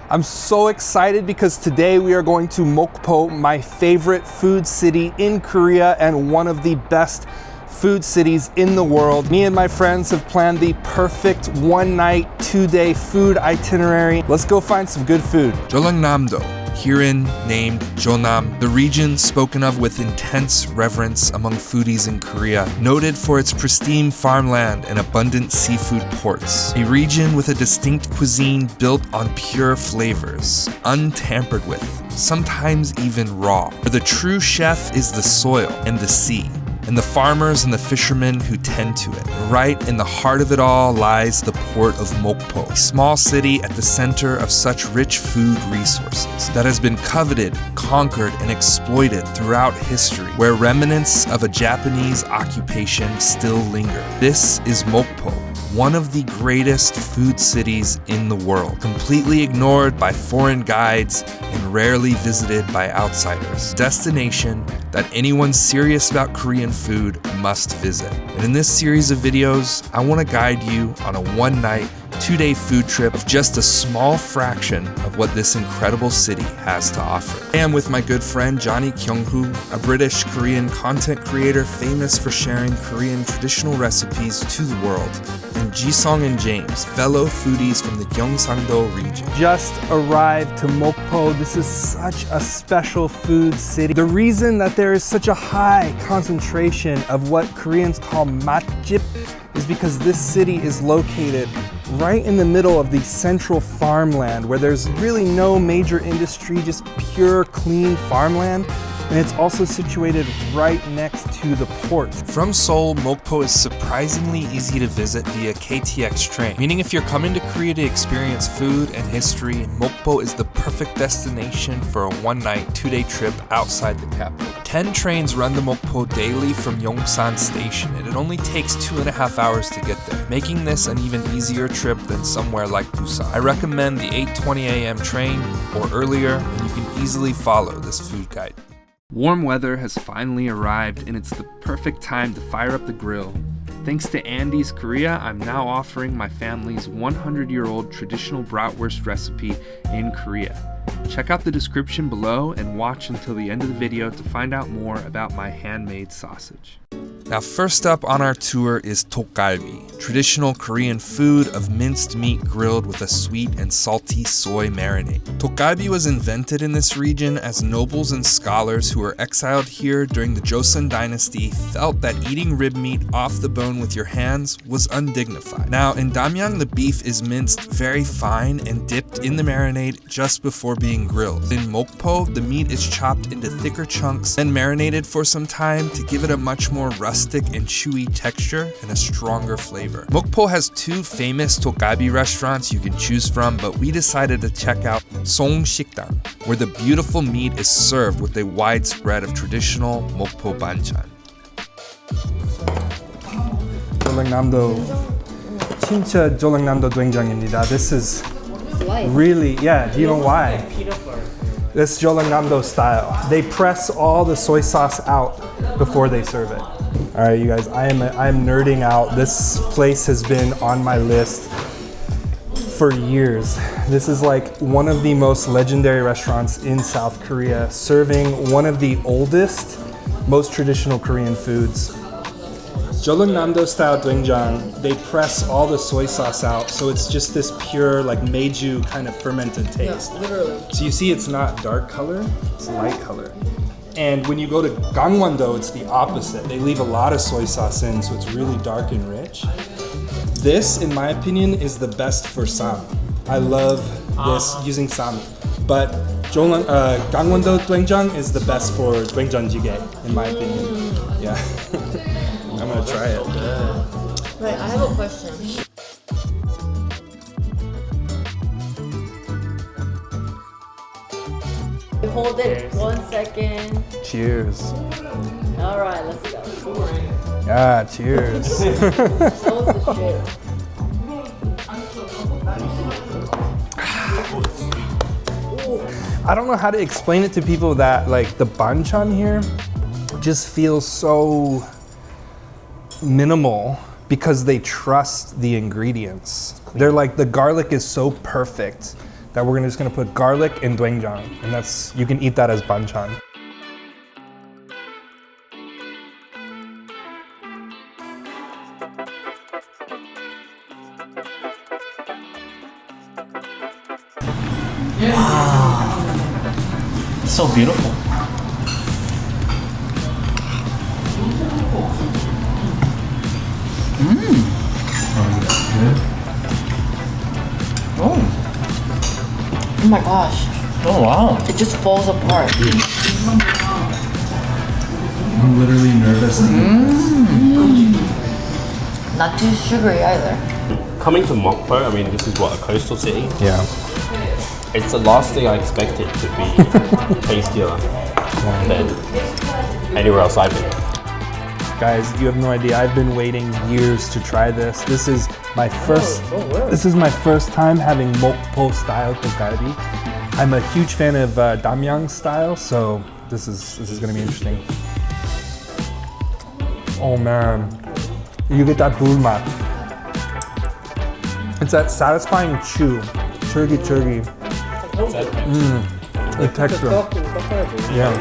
I'm so excited because today we are going to Mokpo, my favorite food city in Korea and one of the best food cities in the world. Me and my friends have planned the perfect one-night, two-day food itinerary. Let's go find some good food. Jeollangnam-do, herein named Jeonnam, the region spoken of with intense reverence among foodies in Korea, noted for its pristine farmland and abundant seafood ports. A region with a distinct cuisine built on pure flavors, untampered with, sometimes even raw. Where the true chef is the soil and the sea, and the farmers and the fishermen who tend to it. Right in the heart of it all lies the port of Mokpo, a small city at the center of such rich food resources that has been coveted, conquered, and exploited throughout history, where remnants of a Japanese occupation still linger. This is Mokpo, one of the greatest food cities in the world, completely ignored by foreign guides and rarely visited by outsiders. Destination that anyone serious about Korean food must visit. And in this series of videos, I want to guide you on a one-night, two-day food trip of just a small fraction of what this incredible city has to offer. I am with my good friend Johnny Kyung-hoo, a British Korean content creator famous for sharing Korean traditional recipes to the world, and Ji-sung and James, fellow foodies from the Gyeongsang-do region. Just arrived to Mokpo. This is such a special food city. The reason that there is such a high concentration of what Koreans call matjip is because this city is located right in the middle of the central farmland where there's really no major industry, just pure clean farmland. And it's also situated right next to the port. From Seoul, Mokpo is surprisingly easy to visit via KTX train, meaning if you're coming to Korea to experience food and history, Mokpo is the perfect destination for a one-night, two-day trip outside the capital. 10 trains run to Mokpo daily from Yongsan Station, and it only takes 2.5 hours to get there, making this an even easier trip than somewhere like Busan. I recommend the 8:20 a.m. train or earlier, and you can easily follow this food guide. Warm weather has finally arrived, and it's the perfect time to fire up the grill. Thanks to Andy's Korea, I'm now offering my family's 100-year-old traditional bratwurst recipe in Korea. Check out the description below and watch until the end of the video to find out more about my handmade sausage. Now, first up on our tour is Tteokgalbi, traditional Korean food of minced meat grilled with a sweet and salty soy marinade. Tteokgalbi was invented in this region as nobles and scholars who were exiled here during the Joseon dynasty felt that eating rib meat off the bone with your hands was undignified. Now, in Damyang, the beef is minced very fine and dipped in the marinade just before being grilled. In Mokpo, the meat is chopped into thicker chunks and marinated for some time to give it a much more rustic and chewy texture and a stronger flavor. Mokpo has two famous Tteokgalbi restaurants you can choose from, but we decided to check out Manseon Sikdang, where the beautiful meat is served with a wide spread of traditional Mokpo banchan. Jeollangnam-do, 진짜 Jeollangnam-do doenjan입니다. This is really, yeah, do you know why? This Jeollangnam-do style. They press all the soy sauce out before they serve it. All right, you guys, I am nerding out. This place has been on my list for years. This is like one of the most legendary restaurants in South Korea, serving one of the oldest, most traditional Korean foods. Jeollangnam-do style doenjang, they press all the soy sauce out, so it's just this pure, like meiju kind of fermented taste. Yeah, literally. So you see it's not dark color, it's light color. And when you go to Gangwon-do, it's the opposite. They leave a lot of soy sauce in, so it's really dark and rich. This, in my opinion, is the best for sam. I love this using sam. But Gangwon-do doenjang is the best for doenjang jjigae, in my opinion. Yeah. I'm gonna try it. Right, I have a question. Hold it 1 second. Cheers. All right, let's go. Yeah, cheers. Show us the shit. I don't know how to explain it to people that like the banchan here just feels so minimal because they trust the ingredients. They're like, the garlic is so perfect that we're just gonna put garlic and doenjang, and that's, you can eat that as banchan. So beautiful. Oh my gosh. Oh wow. It just falls apart. I'm literally nervous to eat this. Not too sugary either. Coming to Mokpo, I mean, this is what, a coastal city? Yeah. It's the last thing I expected to be tastier than anywhere else I've been. Guys, you have no idea. I've been waiting years to try this. This is my first. This is my first time having Mokpo style Tteokgalbi. I'm a huge fan of Damyang style, so this is gonna be interesting. Oh man, you get that bulmat. It's that satisfying chew, turkey. The texture. Yeah.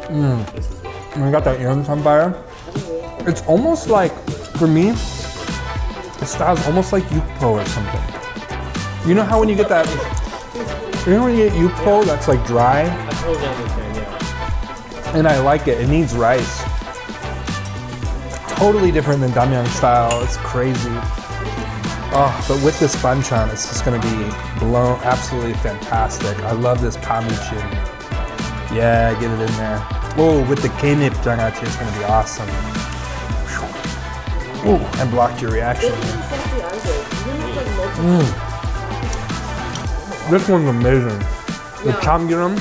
And I got that yam sambar. It's almost like, for me, it styles almost like yukpo or something. You know how when you get that, you know when you get yukpo that's like dry? I totally understand, yeah. And I like it. It needs rice. Totally different than Damyang style. It's crazy. Oh, but with this banchan, it's just gonna be blown absolutely fantastic. I love this pamuchin. Yeah, get it in there. Oh, with the kenip jangachi, it's gonna be awesome. Oh, I blocked your reaction. This one's amazing. The chamgiram.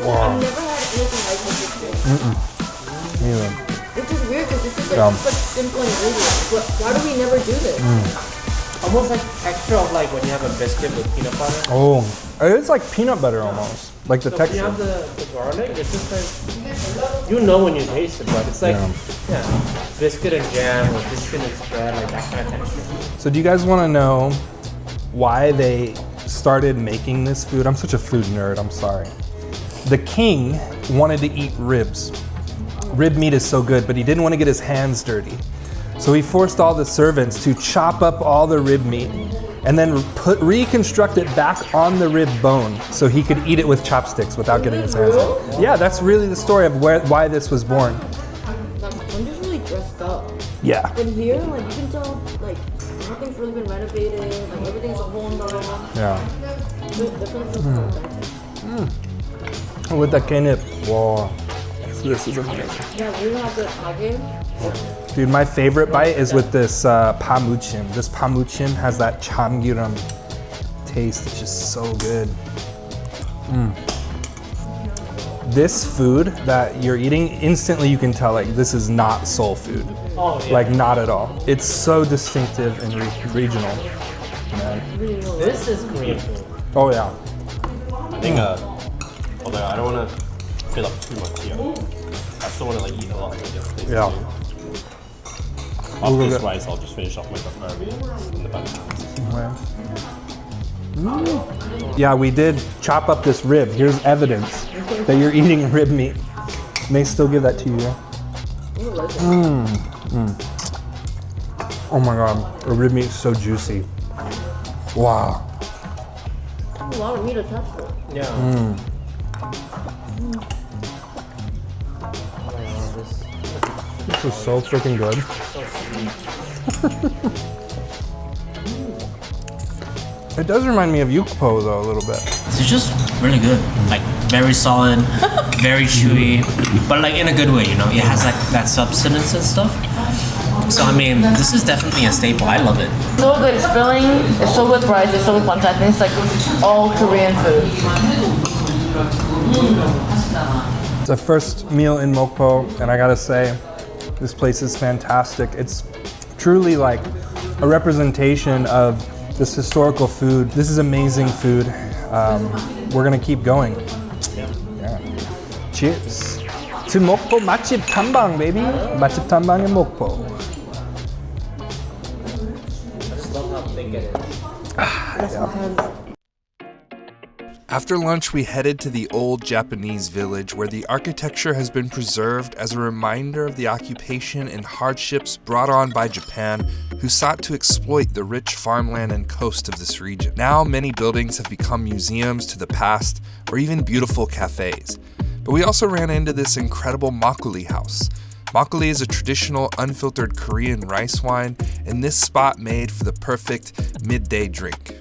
Wow. I've never had anything like this before. Yeah. Which is weird because this is like such simple ingredients. But why do we never do this? Almost like texture of like when you have a biscuit with peanut butter. Oh, it's like peanut butter almost. Like the So texture. when you have the garlic, it's just like, you know when you taste it, but it's like, biscuit and jam or biscuit and spread, like that kind of texture. So do you guys want to know why they started making this food? I'm such a food nerd, I'm sorry. The king wanted to eat ribs. Rib meat is so good, but he didn't want to get his hands dirty. So he forced all the servants to chop up all the rib meat and then reconstruct it back on the rib bone so he could eat it with chopsticks without getting his hands dirty. Yeah, that's really the story of why this was born. I'm just really dressed up. Yeah. But here, like you can tell, like nothing's really been renovated. Like everything's a whole nother. Yeah. This one's so authentic. With the kenip. Whoa. This is amazing. Yeah, we have the kage. Dude, my favorite bite is with this pamuchim. This pamuchim has that chamgiram taste. It's just so good. This food that you're eating, instantly you can tell like this is not soul food. Oh, yeah. Like not at all. It's so distinctive and regional. Man. This is Korean food. Oh yeah. I think, although I don't want to fill up too much here, I still want to like eat a lot. Yeah. After this rice, I'll just finish off my tteokgalbi in the back. Yeah, we did chop up this rib. Here's evidence that you're eating rib meat. And they still give that to you, yeah? Oh my god, the rib meat is so juicy. Wow. A lot of meat attached to it. Yeah. Oh my God, This is so freaking good. It does remind me of yukpo though a little bit. It's just really good. Like very solid, very chewy, but like in a good way, you know. It has like that substance and stuff. So I mean, this is definitely a staple. I love it. So good. It's filling. It's so good price. It's so good quantity. I think it's like all Korean food. It's the first meal in Mokpo, and I gotta say, this place is fantastic. It's truly like a representation of this historical food. This is amazing food. We're gonna keep going. Yeah. Cheers. To Mokpo 맛집 탐방, baby. 맛집 탐방 in Mokpo. love how thick it is. After lunch, we headed to the old Japanese village where the architecture has been preserved as a reminder of the occupation and hardships brought on by Japan, who sought to exploit the rich farmland and coast of this region. Now, many buildings have become museums to the past or even beautiful cafes. But we also ran into this incredible Makgeolli house. Makgeolli is a traditional unfiltered Korean rice wine, and this spot made for the perfect midday drink.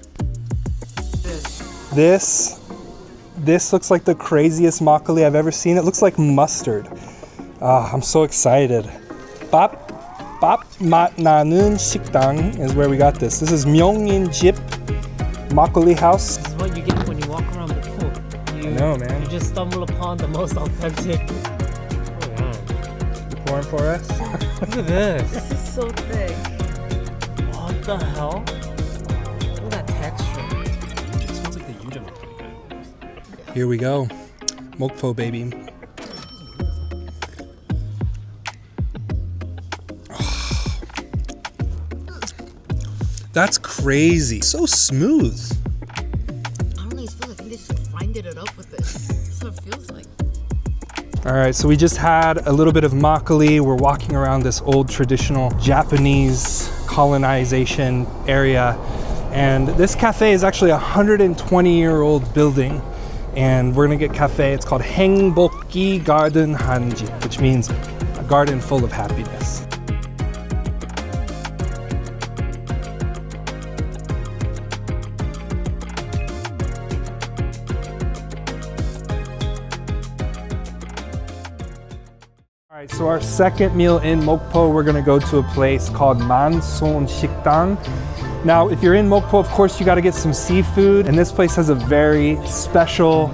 This looks like the craziest makgeolli I've ever seen. It looks like mustard. I'm so excited. 밥 맛 나는 식당 is where we got this. This is 명인집 makgeolli house. This is what you get when you walk around the pool. I know, man. You just stumble upon the most authentic. Oh, man. You pouring for us? Look at this. This is so thick. What the hell? Look at that texture. It smells like the yuja makgeolli. Here we go. Mokpo, baby. That's crazy. So smooth. I don't know, it feels like they just grinded it up with it. That's what it feels like. All right, so we just had a little bit of makgeolli. We're walking around this old traditional Japanese colonization area. And this cafe is actually a 120-year-old building. And we're gonna get cafe. It's called 행복기 Garden Hanji, which means a garden full of happiness. All right, so our second meal in Mokpo, we're gonna go to a place called Manseon Sikdang. Now, if you're in Mokpo, of course, you gotta get some seafood, and this place has a very special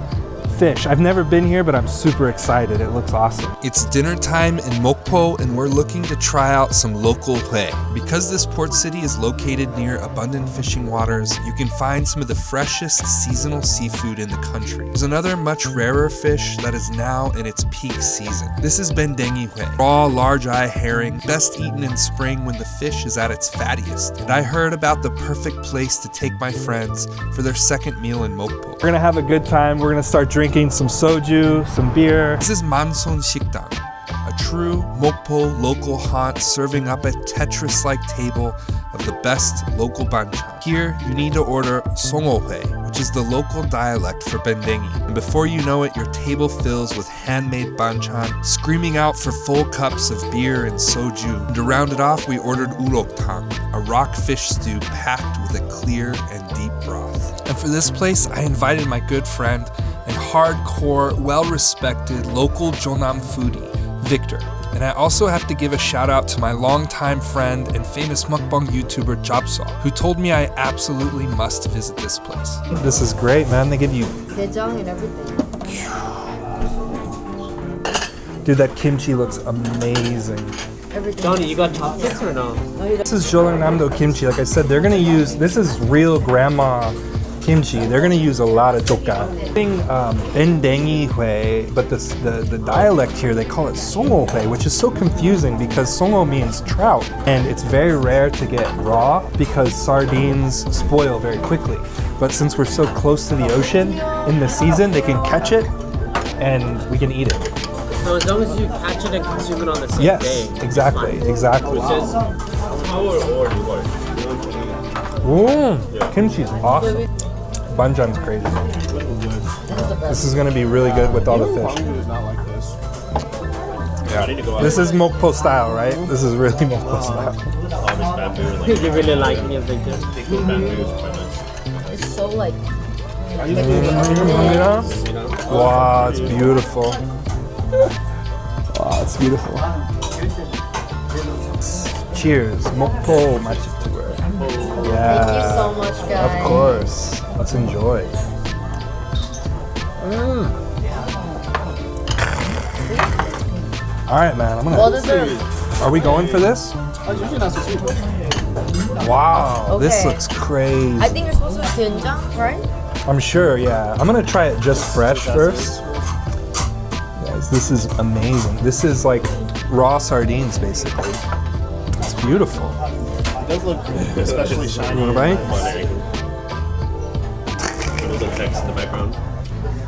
fish. I've never been here, but I'm super excited. It looks awesome. It's dinner time in Mokpo, and we're looking to try out some local 회. Because this port city is located near abundant fishing waters, you can find some of the freshest seasonal seafood in the country. There's another much rarer fish that is now in its peak season. This is bendengi 회, raw large-eye herring, best eaten in spring when the fish is at its fattiest. And I heard about the perfect place to take my friends for their second meal in Mokpo. We're gonna have a good time. We're gonna start drinking some soju, some beer. This is Manseon Sikdang, a true Mokpo local haunt serving up a Tetris-like table of the best local banchan. Here, you need to order songohue, which is the local dialect for bendengi. And before you know it, your table fills with handmade banchan, screaming out for full cups of beer and soju. And to round it off, we ordered uroktang, a rock fish stew packed with a clear and deep broth. And for this place, I invited my good friend and hardcore, well-respected local Jeonnam foodie, Victor. And I also have to give a shout out to my longtime friend and famous mukbang YouTuber Jobsaw, who told me I absolutely must visit this place. This is great, man. They give you... Daejang and everything. Dude, that kimchi looks amazing. Everything. Johnny, you got chopsticks or no? This is Jeollangnam-do kimchi. Like I said, they're gonna use... This is real grandma kimchi. They're gonna use a lot of jokka. Bendengi hui, but the dialect here, they call it songo hui, which is so confusing because songo means trout, and it's very rare to get raw because sardines spoil very quickly. But since we're so close to the ocean, in the season, they can catch it and we can eat it. So as long as you catch it and consume it on the same Yes, day. exactly, exactly. Kimchi's awesome. Banchan's crazy. This is gonna be really good with all the fish. Yeah. This is Mokpo style, right? This is really Mokpo style. You really like me, Victor. It's so like. Wow, it's beautiful. Wow, it's beautiful. Cheers, Mokpo magic tour. Yeah. Thank you so much, guys. Of course. Let's enjoy. All right, man. I'm gonna. Well deserved. Are we going for this? Wow, this Okay. looks crazy. I think you're supposed to be doenjang, right? I'm sure, yeah. I'm gonna try it just fresh first. Guys, this is amazing. This is like raw sardines, basically. It's beautiful. does look especially shiny. You want a bite? Little text in the background.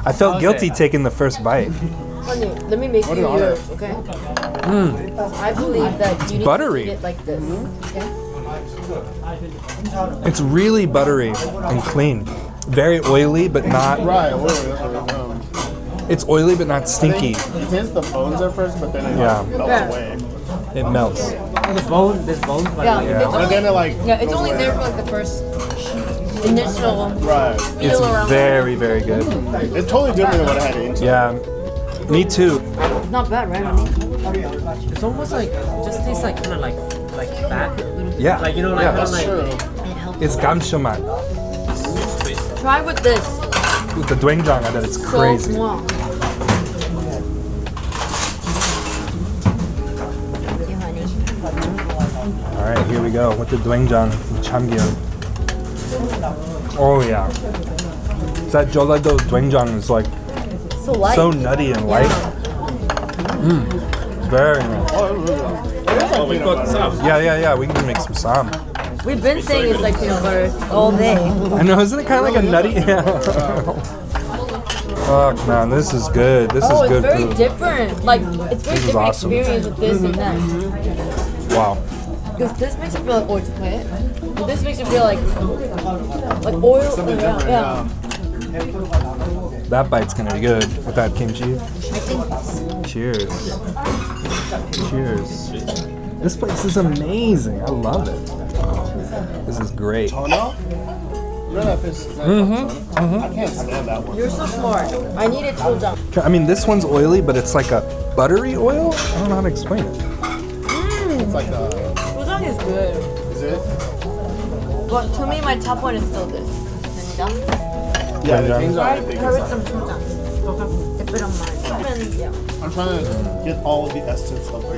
I felt guilty taking the first bite. Honey, let me make you yours, okay? I believe that you need Buttery. to eat it like this. Okay? It's really buttery and clean. Very oily, but not. Right. That's what It's oily, but not stinky. it taste the bones at first, but then it Yeah. melts Yeah. away. It melts. The bone, there's bones, but Yeah, like, It's And only, then it like it's goes only away. there for like the first initial Right. It's feel around. very, very good. It's totally different than what I had into. Yeah, me too. It's not bad, right, honey? it's almost like, just tastes like kind of like fat. Yeah, Like, you know, like, yeah. kinda That's like true. It helps. It's gamshomat. Try with this. With the doenjang, I bet it's So crazy. small. Thank you, honey. All right, here we go with the doenjang chamgyeol. Oh yeah, that Jeollanam-do doenjang is like So light. so nutty and light. Very nice. Oh, we've got some. Yeah. We can make some sam. We've been saying it's like peanut butter all day. I know, isn't it kind of like a nutty? Fuck man, this is good. This Oh, is it's good very food. different. Like, it's very This is different awesome. experience with this and that. Wow. Because this makes it feel like oil plant. But this makes it feel like oil. Yeah. That bite's gonna be good with that kimchi. I think Cheers. Cheers. This place is amazing. I love it. This is great. Tono? You know that fish? I can't stand that one. you're so smart. I needed tojang. I mean, this one's oily, but it's like a buttery oil. I don't know how to explain it. It's like a. Tojang is good. Is it? But to me, my top one is still this. Yeah, the Doenjang. things are. I think Carrot it's some tojang. Dip it on mine. Yeah. I'm trying to get all of the essence of the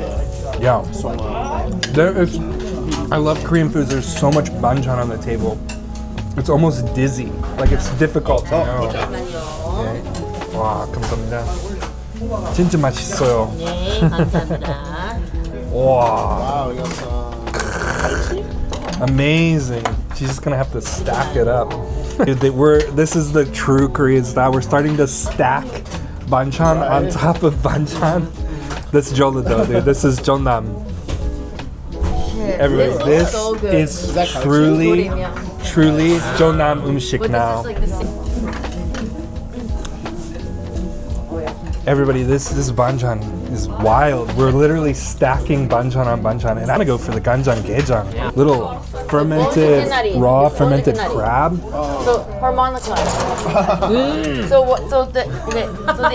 Yeah. soma. There is. I love Korean foods. There's so much banchan on the table. It's almost dizzy. Like it's difficult to know. 네. 와, 감사합니다. 진짜 맛있어요. 네, 감사합니다. 와, Wow, we got some. amazing. She's just gonna have to stack it up. Dude, this is the true Korean style. We're starting to stack banchan on top of banchan. That's Jeollanam-do, dude. This is Jeonnam. Everybody, This is this so good. is that country? truly, Yeah. truly Jeonnam umshik But now. this is like the same. Everybody, this banchan is wild. We're literally stacking banchan on banchan, and I'm gonna go for the ganjang gejang. Little fermented, raw fermented crab. So harmonica. So what? So the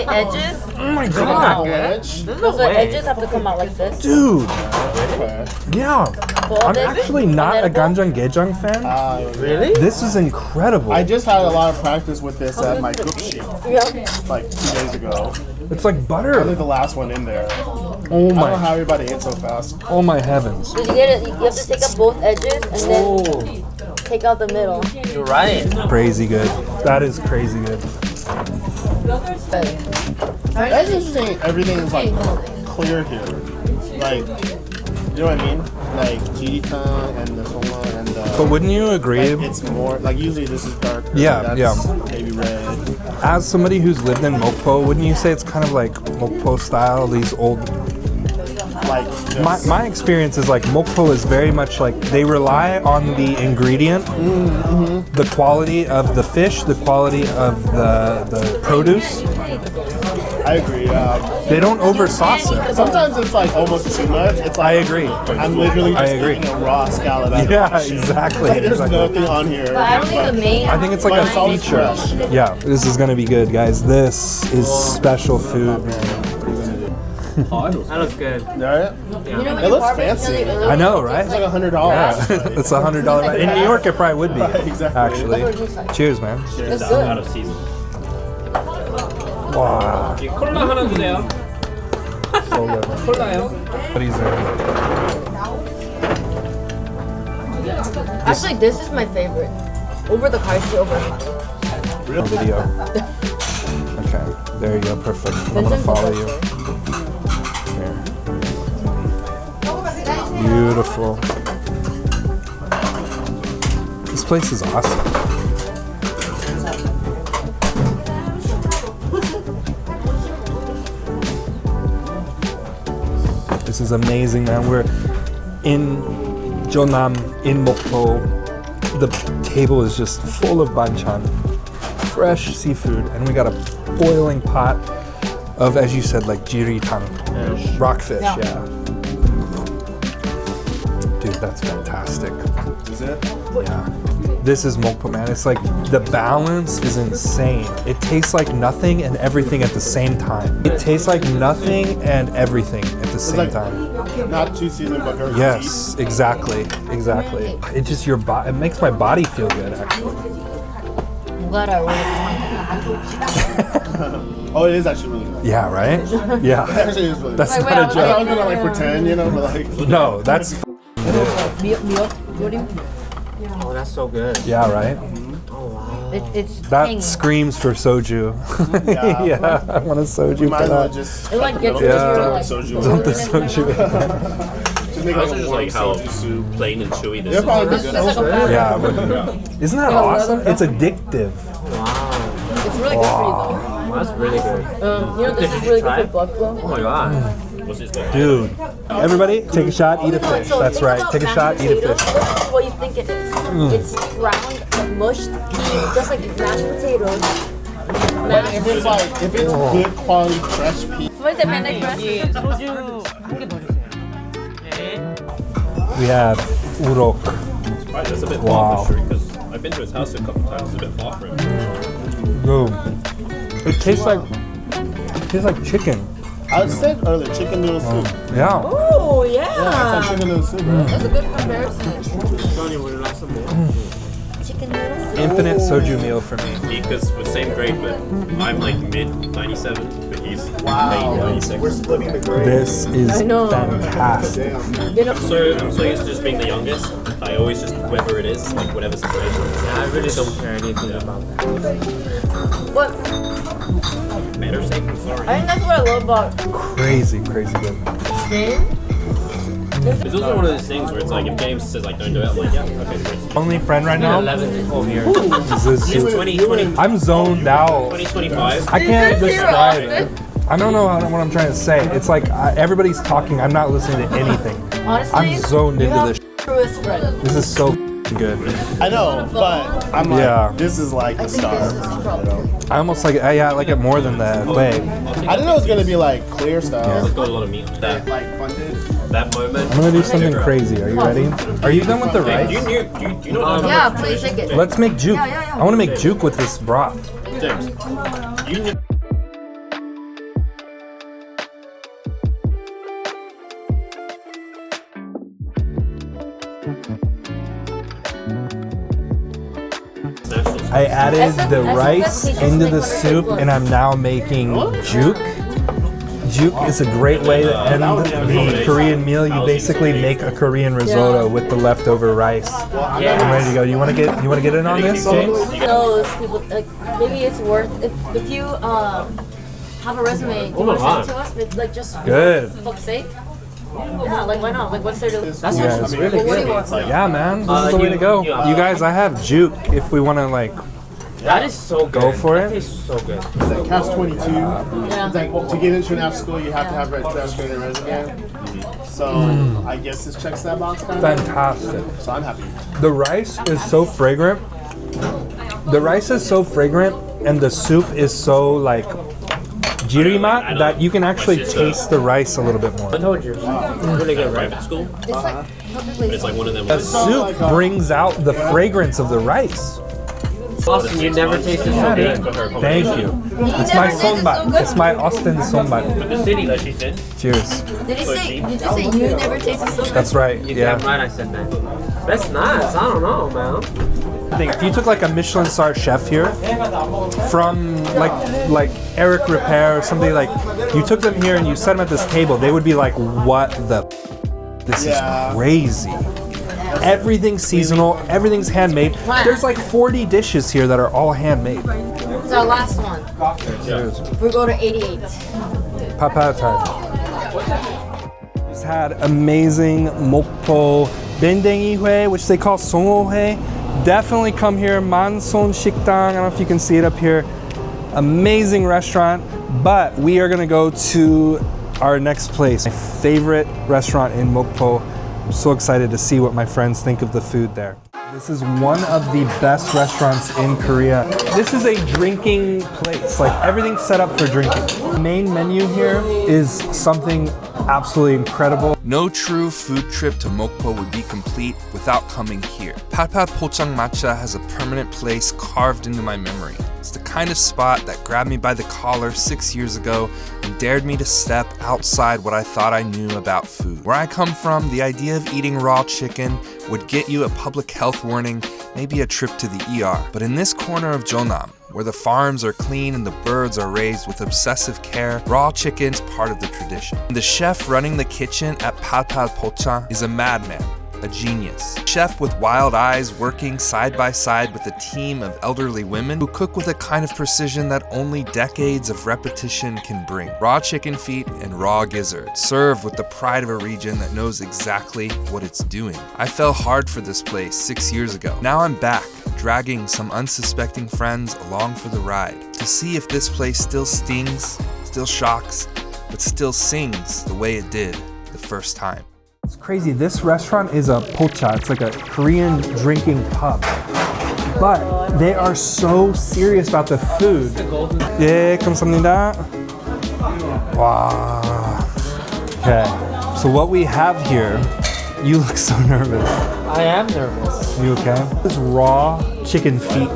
edges. Oh my god, Wedge. So the edges have to come out like this. dude! Okay. Yeah, Fold I'm it, actually not a and then ganjang gejang fan. really? This is incredible. I just had a lot of practice with this at my cook sheet Yeah. like 2 days ago. It's like I think butter. the last one in there. Oh I don't know my, how everybody ate so fast. oh my heavens. So you get it. You have to take up both edges and then take out the middle. You're right. Crazy good. That is crazy good. That's interesting. Everything is like clear here. Like, you know what I mean? Like jiritang and the soma and the. But wouldn't you agree? Like, it's more like usually this is darker. Yeah, that's maybe red. As somebody who's lived in Mokpo, wouldn't you say it's kind of like Mokpo style? These old. Like My experience is like Mokpo is very much like they rely on the ingredient, the quality of the fish, the quality of the produce. I agree. They don't over sauce it. Sometimes it's like almost too much. It's like I agree. I'm literally just I agree. eating a raw scallop. Out Yeah, of shit. exactly. Like, there's exactly. nothing on here. But I don't think the main. I think it's like But a it's always feature. fresh. Yeah, this is gonna be good, guys. This is special food, man. That looks good. Right? You know when It you looks harvest fancy. really early, I know, right? It's like $100. Yeah, it's $100. In New York, it probably would be. Exactly. Actually, cheers, man. it's Out good. of season. Wow, 콜라 하나 주세요. so good. 콜라요. What is it? Actually, this is my favorite. Over the karshi, over Real video. Okay, there you go. Perfect. I'm gonna follow you. Here. Beautiful. place is awesome. This is amazing, man. We're in Jeonnam, in Mokpo. The table is just full of banchan, fresh seafood, and we got a boiling pot of, as you said, like jiritang, rockfish. Yeah. Dude, that's fantastic. Is it? Yeah. This is Mokpo, man. It's like the balance is insane. It tastes like nothing and everything at the same time. It tastes like nothing and everything at the same time. Not too seasoned, but very Yes, exactly, exactly. It just it makes my body feel good, actually. Oh, it is actually really good. Yeah, right? It Yeah. actually is really good. That's Wait, not a I was joke. gonna like pretend, you know, but like. No, that's Oh, that's so good. yeah, right? It's That tangy. screams for soju. Yeah. Yeah, I want a soju You might for as well that. just. It like gets Yeah. into like Soju. Dump the soju. Just make I like also a just warm like how soju soup. plain and chewy this They're is. probably this good. is like a powder. Yeah, it would be. Isn't that awesome? It's addictive. It's really good for you though. That's really good. You know this is really good for blood flow. Oh my god. What's this called? Dude, everybody take a shot, eat a fish. So That's think right. about Take a mashed shot, eat a potatoes. fish. This is what you think it is. It's ground, like mushed pea, just like mashed potatoes. But if it's like, if it's good quality fresh pea, What is it, Panic Fresh? 소주 한 개 더 주세요. 네. We have urok. Right, that's a bit Wow. far for sure because I've been to his house a couple times. It's a bit far for him. Dude, it tastes like chicken. I said earlier, chicken noodle soup. Yeah. Oh Yeah, yeah. it's like chicken noodle soup, right? That's a good comparison. Johnny will last some more. Chicken noodles. Infinite soju meal for me. Because we're same grade, but I'm like mid 97, but he's late 96. We're splitting the grade. This is I know. fantastic. Damn. You know, I'm so used to just being the youngest. I always just whoever it is, like whatever situation. Yeah, I really don't care anything about that. what? Better safe than sorry. I think that's what I love about Crazy, crazy good. Spain. It's also one of those things where it's like if James says like don't do it, I'm like yeah, okay, great. Only friend right now 11 to 12 years. is this He's soup. 20, I'm zoned out. 25. I can't Is this your describe outfit? it. I don't know what I'm trying to say. It's like everybody's talking. I'm not listening to anything. Honestly, I'm zoned you into have this. truest friend. This is so good. I know, but I'm like, Yeah. this is like the I think star. this is probably. I almost like it. Yeah, I like it more than that. Wait, I didn't know it was gonna be like clear style. It's got a lot of meat. That moment. I'm gonna do something crazy. Are you ready? Are you done with the Do rice? you know Yeah, please take it. Let's make juke. Yeah. I want to make juke with this broth. James, you knew I added the rice into the soup, and I'm now making juke. Juke is a great way to end the Korean meal. You basically make a Korean risotto with the leftover rice. I'm ready to go. You want to get in on this, James? Those people, like, maybe it's worth if you have a resume. Do you want to send it to us? With, like, just Good. for fuck's sake. Yeah, like why not? Like, what's there to? That's Yes. actually really What do you good. want? Yeah, man, this is the way to go. You guys, I have juke if we want to like. That is so good. Go for That it. tastes so good. It's like catch 22. Yeah. It's like to get into an after school, you have to have best grade resume. So I guess this checks that box kind of. Fantastic. So I'm happy. The rice is so fragrant. The rice is so fragrant, and the soup is so like jirimat that you can actually taste the rice a little bit more. I told you. Really good, right? private school. It's like perfectly. It's like one of them. The soup brings out the fragrance of the rice. Austin, you never tasted so good. Thank you. It's my sonbat. It's my Austin sonbat. The city that she's in. Cheers. Did you say you never tasted so good? That's right. You Yeah. damn right I said that. That's nice. I don't know, man. I think if you took like a Michelin star chef here from like Eric Repair or somebody like you took them here and you set them at this table, they would be like, what the this Yeah. is crazy. Everything's seasonal, everything's handmade. There's like 40 dishes here that are all handmade. It's our last one. We go to 88. Papa time. Just had amazing Mokpo bendengi hue, which they call songo hue. Definitely come here. Manseon Sikdang. I don't know if you can see it up here. Amazing restaurant. But we are gonna go to our next place. My favorite restaurant in Mokpo. I'm so excited to see what my friends think of the food there. This is one of the best restaurants in Korea. This is a drinking place. Like everything's set up for drinking. The main menu here is something absolutely incredible. No true food trip to Mokpo would be complete without coming here. 포장마차 has a permanent place carved into my memory. It's the kind of spot that grabbed me by the collar 6 years ago and dared me to step outside what I thought I knew about food. Where I come from, the idea of eating raw chicken would get you a public health warning, maybe a trip to the ER. But in this corner of Jeonnam, where the farms are clean and the birds are raised with obsessive care, raw chicken's part of the tradition. The chef running the kitchen at Pochang is a madman, a genius. Chef with wild eyes working side by side with a team of elderly women who cook with a kind of precision that only decades of repetition can bring. Raw chicken feet and raw gizzard, served with the pride of a region that knows exactly what it's doing. I fell hard for this place 6 years ago. Now I'm back, dragging some unsuspecting friends along for the ride to see if this place still stings, still shocks, but still sings the way it did the first time. It's crazy. This restaurant is a pocha. It's like a Korean drinking pub. But they are so serious about the food. 예, 감사합니다. Wow. Okay. So what we have here, you look so nervous. I am nervous. You okay? This is raw chicken feet.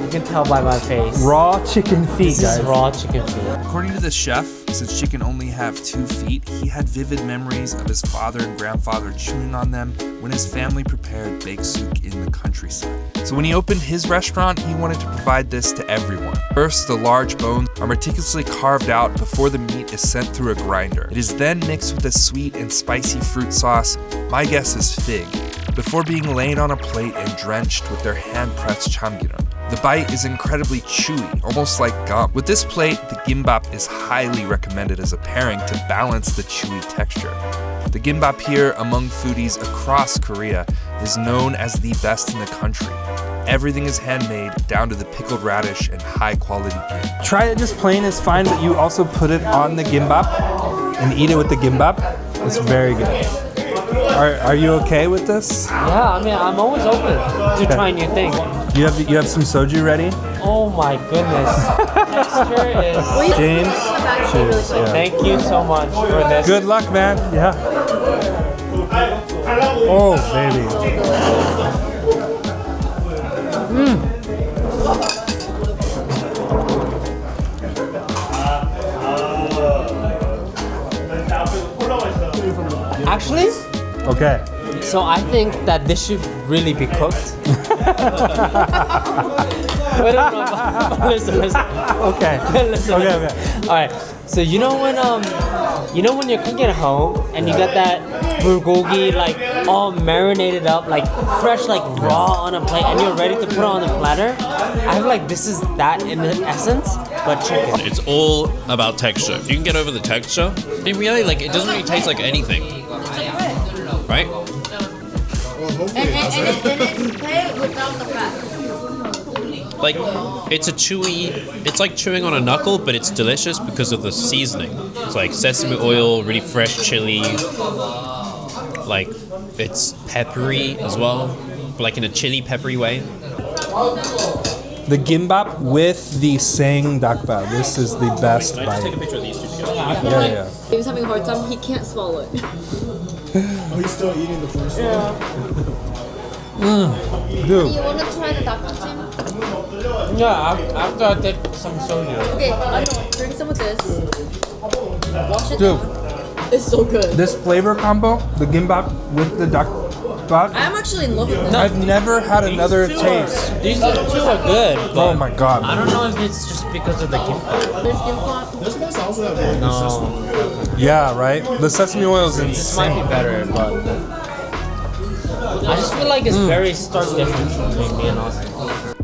You can tell by my face. Raw chicken feet, This guys. is raw chicken feet. According to the chef, since she can only have 2 feet, he had vivid memories of his father and grandfather chewing on them when his family prepared baked souk in the countryside. So when he opened his restaurant, he wanted to provide this to everyone. First, the large bones are meticulously carved out before the meat is sent through a grinder. It is then mixed with a sweet and spicy fruit sauce, my guess is fig, before being laid on a plate and drenched with their hand-pressed chamgiram. The bite is incredibly chewy, almost like gum. With this plate, the gimbap is highly recommended as a pairing to balance the chewy texture. The gimbap here, among foodies across Korea, is known as the best in the country. Everything is handmade, down to the pickled radish and high-quality gim. Try it just plain is fine, but you also put it on the gimbap and eat it with the gimbap. It's very good. Are you okay with this? Yeah, I mean, I'm always open to trying new things. You have some soju ready? Oh my goodness. Texture is... James, cheers. Yeah. Thank you so much for this. Good luck, man. Yeah. Oh, baby. Actually, Okay. so I think that this should really be cooked. Wait, no, listen. Okay. Listen. Okay. All right. So you know when you're cooking at home and you got that bulgogi like all marinated up, like fresh, like raw on a plate, and you're ready to put it on the platter. I feel like this is that in the essence, but chicken. It's all about texture. If you can get over the texture, in reality, like it doesn't really taste like anything, right? And it's pay without the fat. Like it's it's like chewing on a knuckle, but it's delicious because of the seasoning. It's like sesame oil, really fresh chili. Like it's peppery as well, but like in a chili peppery way. The gimbap with the sang dakbap. This is the best Can I just take a bite. picture of these two together? Yeah. He was having a hard time. He can't swallow it. Oh, he's still eating the first Dude. You want to try the dakjim? Yeah, after I take some soju. Okay, I know. Drink some of this. Wash it Dude. down. It's so good. This flavor combo, the gimbap with the dakbap, I'm actually in love with this. I've never had another taste. These two are good. Oh my god. I don't know if it's just because of the gimbap. There's gimbap. This one's also have very good sesame. Yeah, right? The sesame oil is This might be insane. better, but I just feel like it's very stark difference between me and Austin.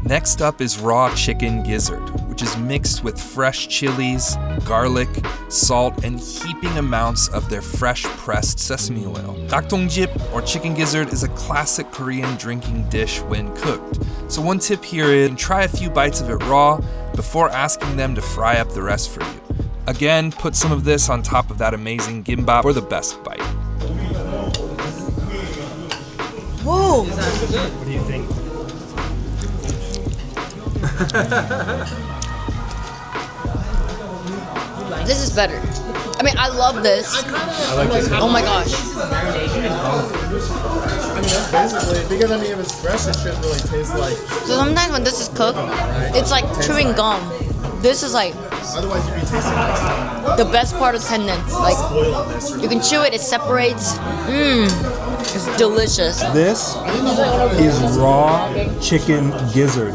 Next up is raw chicken gizzard, which is mixed with fresh chilies, garlic, salt, and heaping amounts of their fresh pressed sesame oil. Dakdongjip, or chicken gizzard, is a classic Korean drinking dish when cooked. So one tip here is try a few bites of it raw before asking them to fry up the rest for you. Again, put some of this on top of that amazing gimbap for the best bite. Whoa! What do you think? This is better. I mean, I love this. I like this. Oh my gosh. Basically, because I mean, if it's fresh, it should really taste like. So sometimes when this is cooked, it's like chewing gum. This is like Otherwise, you'd be tasting like the best part of tendons. Like oil on this. you can chew it, it separates. It's delicious. This is raw chicken gizzard.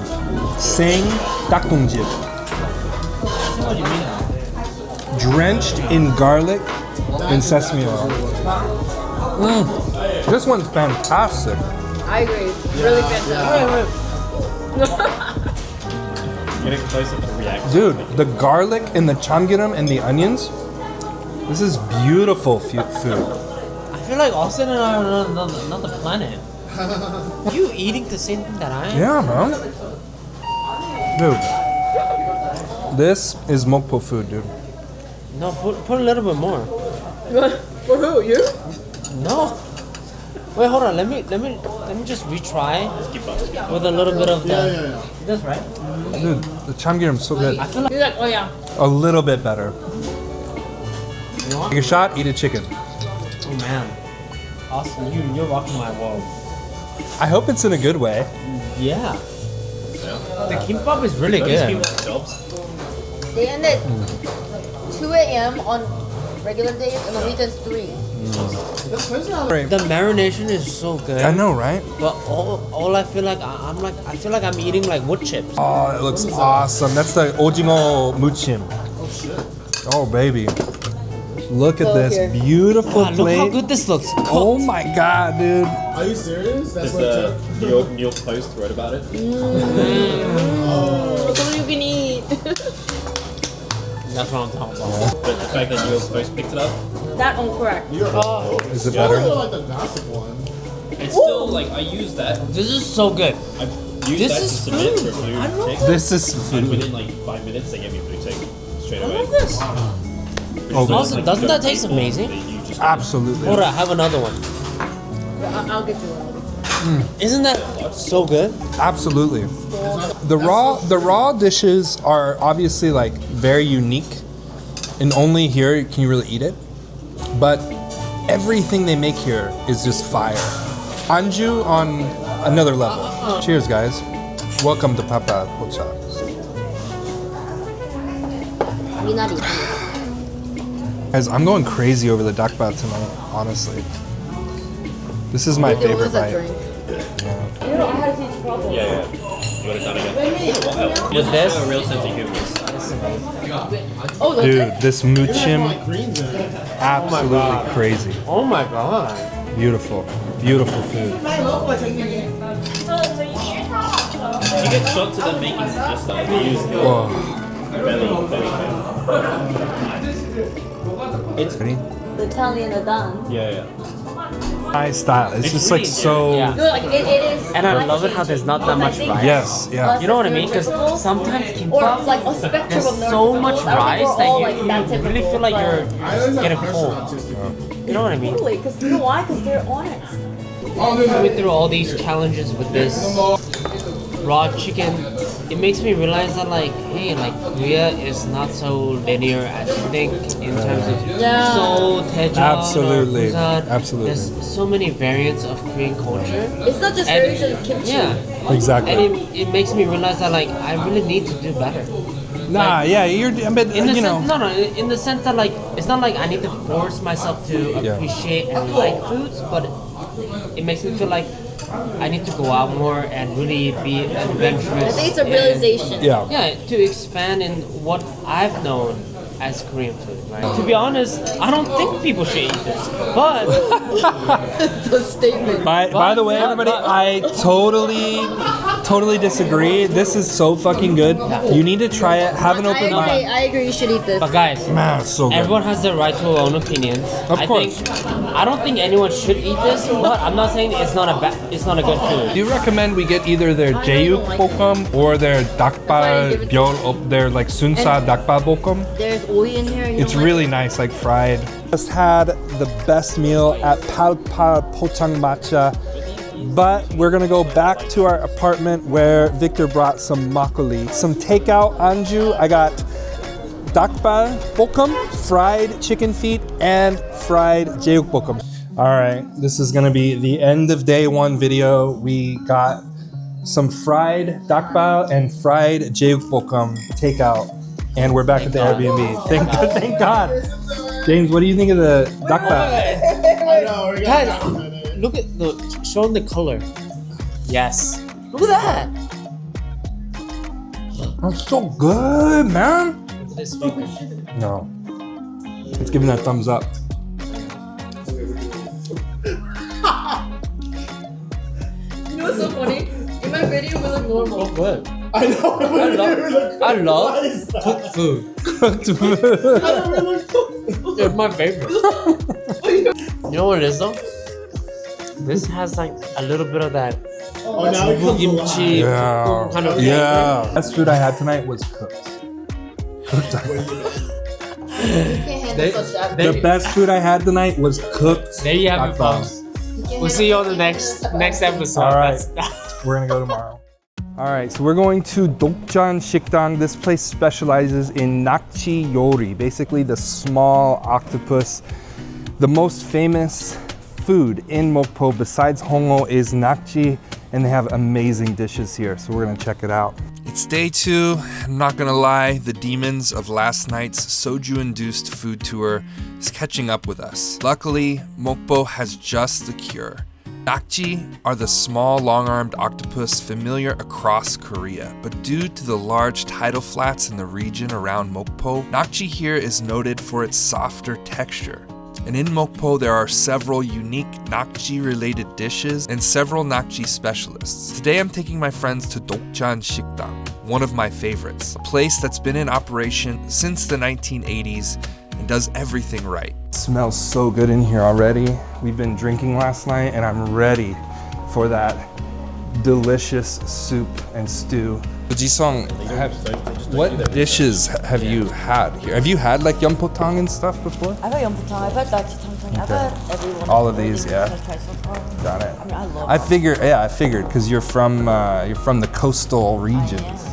Sing dakdongjip. Drenched in garlic and sesame oil. This one's fantastic. I agree. Really fantastic. Getting closer to the reaction. Dude, the garlic and the chamgiram and the onions. This is beautiful food. I feel like Austin and I are on another planet. You eating the same thing that I am? Yeah, man. Dude, this is Mokpo food, dude. No, put a little bit more. For who? You? No. Wait, hold on. Let me just retry with a little bit of the. Yeah. This right? Dude, the chamgiram's so good. I feel like He's like, oh yeah. A little bit better. you want? Take a shot, eat a chicken. Oh man, Austin, you're rocking my world. I hope it's in a good way. Yeah. The kimbap is really good. They end at 2 a.m. on regular days and on weekends 3. The marination is so good. I know, right? But all I feel like I feel like I'm eating like wood chips. Oh, it looks awesome. That's the ojingo muchim. Oh, baby. Look at this beautiful Wow, look how plate. good this looks. Oh my god, dude. Are you serious? That's what The it New York Post wrote about it. So you can eat. That's what I'm talking about. But the fact that New York Post picked it up, That one correct. Is it I better? really like the gossip one. it's still like I use that. This is so good. I use This that is to submit food. for blue I love tick. This is And food. within like 5 minutes, they get me blue tick straight away. this. Oh, Austin, doesn't that taste amazing? absolutely. Hold on, I have another one. I'll get you one. Isn't that so good? Absolutely. The raw dishes are obviously like very unique, and only here can you really eat it. But everything they make here is just fire. Anju on another level. Cheers, guys. Welcome to Papa Pocha. 미나리. Guys, I'm going crazy over the dakba tonight, honestly. This is my favorite bite. Yeah. You got it done again. With this? A real sense of humor. Oh, that's Dude, this muchim, Greens in it. absolutely crazy. Oh my god. Beautiful, beautiful food. You get shots of them making just like use the Whoa. belly. It's Ready? the Italian Adan. Yeah. My style. It's just like really so. Yeah. Like it is. And I love it how there's not that much rice. Yes, yeah. You know what I mean? Because sometimes Or kimbap, like a spectrum there's of so much rice that you really feel like you're getting full. You know what I mean? Totally, because you know why? Because they're honest. Going through all these challenges with this raw chicken, it makes me realize that like, hey, like Korea is not so linear as you think in terms of Seoul, Daejeon, Absolutely. or Busan. Absolutely. There's so many variants of Korean culture. It's not just And- variation of kimchi. Yeah. Exactly. And it makes me realize that like I really need to do better. Nah, yeah, you're. But In the you know. sense, no, in the sense that like it's not like I need to force myself to Yeah. appreciate and like foods, but it makes me feel like I need to go out more and really be adventurous. I think it's a and- realization. Yeah. Yeah, to expand in what I've known as Korean food, right? To be honest, I don't think people should eat this. But It's a statement. By the way, everybody, I totally disagree. This is so fucking good. You need to try it. Have an open mind. I agree. You should eat this. but guys, Man, it's so good. everyone has the right to their own opinions. Of course. I don't think anyone should eat this, but I'm not saying it's not a good food. Do you recommend we get either their 제육볶음 or their 닭발 별, their like sunsa 닭발 볶음? There's oil in here. It's really nice, like fried. Just had the best meal at 포장마차, but we're gonna go back to our apartment where Victor brought some makgeolli, some takeout anju. I got 닭발 볶음, fried chicken feet, and fried 제육볶음. All right, this is gonna be the end of day one video. We got some fried 닭발 and fried 제육볶음 takeout, and we're back at the Airbnb. Thank God. James, what do you think of the 닭발? I know. We're Guys, look at show them the color. Yes. Look at that. That's so good, man. Look at this finger. No, it's giving that thumbs up. You know what's so funny? In my video, we look normal. Oh, good. I know. I love cooked food. It's my favorite. You know what it is though? This has like a little bit of that Oh, now it comes kimchi Yeah. kind of Yeah. Best food I had tonight was cooked. The best food I had tonight was cooked. There you have it, 닭발. folks. We'll see you on the next episode. All right. That's- We're gonna go tomorrow. All right, so we're going to Duam Sikdang. This place specializes in Nakji yori, basically the small octopus. The most famous food in Mokpo besides hongo is Nakji, and they have amazing dishes here. So we're gonna check it out. It's day 2. I'm not gonna lie, the demons of last night's soju-induced food tour is catching up with us. Luckily, Mokpo has just the cure. Nakji are the small, long-armed octopus familiar across Korea, but due to the large tidal flats in the region around Mokpo, Nakji here is noted for its softer texture. And in Mokpo, there are several unique Nakji-related dishes and several Nakji specialists. Today, I'm taking my friends to Duam Sikdang, one of my favorites, a place that's been in operation since the 1980s and does everything right. It smells so good in here already. We've been drinking last night, and I'm ready for that delicious soup and stew. Jisung, what dishes have you had here? Have you had like yeonpotang and stuff before? I've had yeonpotang, I've had dakjitang, I've had every one. All of these, yeah. Got it. I mean, I love I figured because you're from the coastal regions.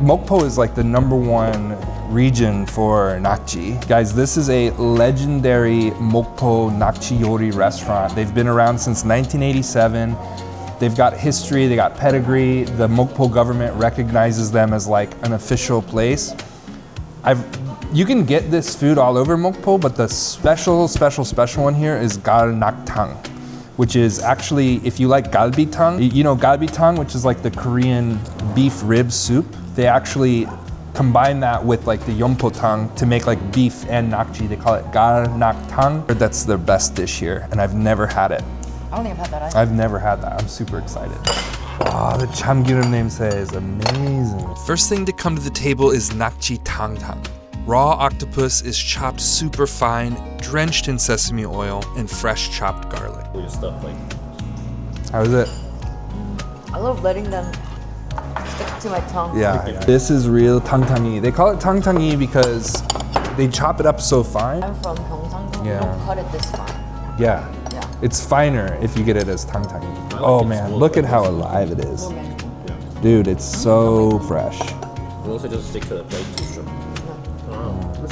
Mokpo is like the #1 region for Nakji. Guys, this is a legendary Mokpo Nakji Yori restaurant. They've been around since 1987. They've got history, they got pedigree. The Mokpo government recognizes them as like an official place. You can get this food all over Mokpo, but the special one here is galnaktang, which is actually, if you like galbitang, you know galbitang, which is like the Korean beef rib soup. They actually combine that with like the yeonpotang to make like beef and nakji. They call it galnaktang. That's their best dish here, and I've never had it. I don't think I've had that either. I've never had that. I'm super excited. Oh, the chamgyurim namesay is amazing. First thing to come to the table is nakji tangtang. Raw octopus is chopped super fine, drenched in sesame oil, and fresh chopped garlic. How is it? I love letting them stick to my tongue. Yeah, this is real tangtangi. They call it tangtangi because they chop it up so fine. I'm from Gyeongsang. Yeah. We don't cut it this fine. Yeah, Yeah. it's finer if you get it as tangtangi. Oh man, look at how alive it is. Dude, it's so fresh. And also just stick to the plate too.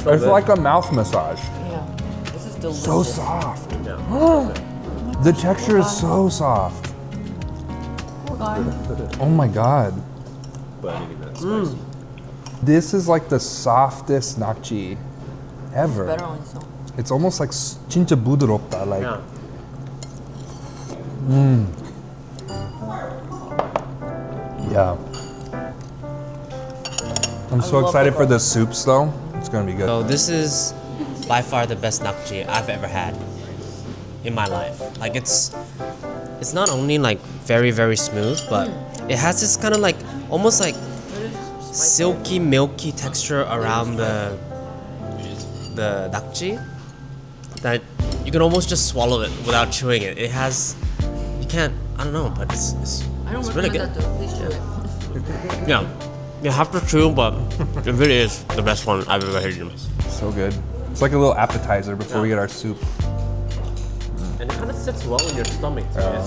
It's like a mouth massage. Yeah. This is delicious. So soft. The texture is so soft. Oh god. Oh my god. This is like the softest nakji ever. Better on its own. It's almost like 진짜 부드럽다. Like yeah. I'm so love excited the for the soups though. It's gonna be good. So this is by far the best nakji I've ever had in my life. Like it's not only like very very smooth, but it has this kind of like almost like silky milky texture around the nakji that you can almost just swallow it without chewing it. It has you can't I don't know, but it's really good. Please try it. Yeah. You have to chew, but it really is the best one I've ever had. So good. It's like a little appetizer before we get our soup. And it kind of sits well in your stomach too.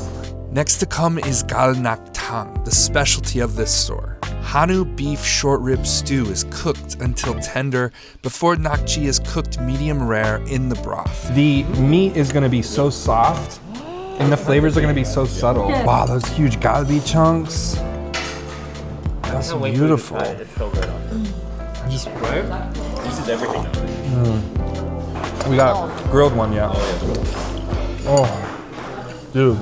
Next to come is galnaktang, the specialty of this store. Hanu beef short rib stew is cooked until tender before nakji is cooked medium rare in the broth. The meat is gonna be so soft, and the flavors are gonna be so subtle. Wow, those huge galbi chunks. That's beautiful. It's so good. This is everything. We got grilled one, yeah. Oh, dude.